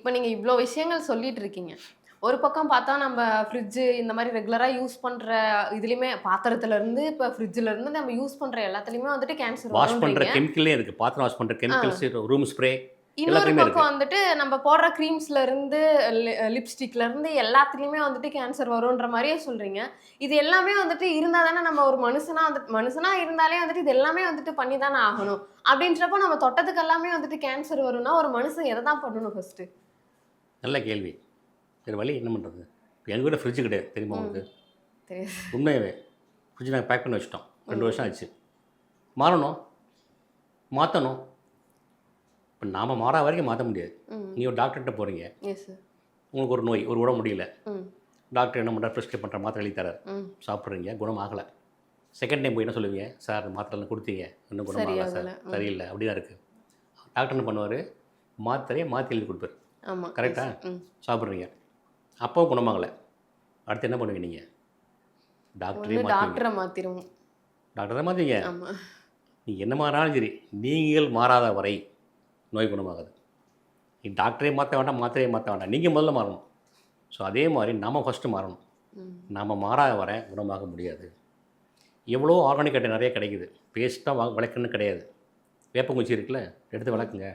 இப்ப நீங்க இவ்ளோ விஷயங்கள் சொல்லிட்டு இருக்கீங்க. ஒரு பக்கம் பார்த்தா நம்ம ஃப்ரிட்ஜ் இந்த மாரி ரெகுலரா யூஸ் பண்ற இதுலயுமே பாத்திரத்துல இருந்து, இப்ப ஃப்ரிட்ஜ்ல இருந்து நம்ம யூஸ் பண்ற எல்லாத்துலயுமே வந்துட்டு கேன்சர் வாஷ் பண்ணுற வரும்ன்றீங்க. கெமிக்கல்லே இருக்குது. பாத்திரம் வாஷ் பண்ணுற ஆ. கெமிக்கல்ஸு, ரூம் ஸ்ப்ரே இன்னொரு எல்லாத்துலயுமே பக்கம் இருக்குது. வந்துட்டு நம்ம போடுற கிரீம்ஸ்ல இருந்து, லிப்ஸ்டிக்ல இருந்து எல்லாத்துலயுமே வந்துட்டு கேன்சர் வரும்ன்ற மாரியே சொல்றீங்க. இது எல்லாமே வந்துட்டு இருந்தா தானே நம்ம ஒரு மனுஷனா இருந்தாலே வந்துட்டு இது எல்லாமே வந்துட்டு பண்ணி தானே ஆகணும். அப்படின்றப்போ நம்ம தொட்டதுக்கு எல்லாமே வந்துட்டு கேன்சர் வரும்னா, ஒரு மனுஷன் எத தான் பண்ணணும் ஃபர்ஸ்ட்டு? நல்ல கேள்வி. வேறு வழி என்ன பண்ணுறது? எங்க வீட்ல ஃப்ரிட்ஜ் கிடையாது. தெரியுமா ம். உங்களுக்கு? தெரியாது. உண்மையாவே. ஃப்ரிட்ஜ் நாங்க பேக் பண்ணி வச்சுட்டோம். 2 வருஷம் ம். ஆச்சு. மாறணும். மாத்தணும். இப்ப நாம மாறா வரைக்கும் மாத்த முடியாது. ம். நீங்க ஒரு டாக்டர்ட்ட போறீங்க. Yes sir. உங்களுக்கு ஒரு நோய், ஒரு உடம்பு முடியல. ம். டாக்டர் என்ன பண்றாரு? பிரிஸ்கிரைப் பண்ற மாத்திரை எழுதி தராரு. ம். சாப்பிட்றீங்க, குணம் ஆகல. செகண்ட் டைம் போய் என்ன சொல்லுவீங்க? சார் மாத்திரைலாம் குடுத்தீங்க. இன்னும் குணமாகல சார். சரியாகல. ம். சரியில்ல. அப்படி தான் இருக்கு. டாக்டர் என்ன பண்ணுவாரு? மாத்திரைய மாத்தி எழுதி குடுப்பாரு. ஆமா. கரெக்ட்டா? எஸ். ம். சாப்பிட்றீங்க. அப்பவும் குணமாகல. அடுத்து என்ன பண்ணுவீங்க நீங்க? டாக்டரயே வந்து மாத்துவீங்க. டாக்டர மாத்திருவோம். டாக்டர தான் மாத்துவீங்க. ஆமா. நீங்க என்ன மாறினாலும் சரி, நீங்கள் மாறாத வரை நோய் குணமாகாது. நீ டாக்டரே மாத்த வேண்டாம், மாத்திரையே மாத்த வேண்டாம். நீங்க முதல்ல மாறணும். ஸோ அதே மாரி நாம ஃபர்ஸ்ட்டு மாறணும். ம். நாம மாறாத வரை குணமாக முடியாது. எவ்வளோ ஆர்கானிக் ஐட்டம் நெறைய கிடைக்குது. பேஸ்ட்டா விளக்கணும்னு கிடையாது. வேப்பங்குச்சி இருக்குல்ல, எடுத்து ம். விளக்குங்க.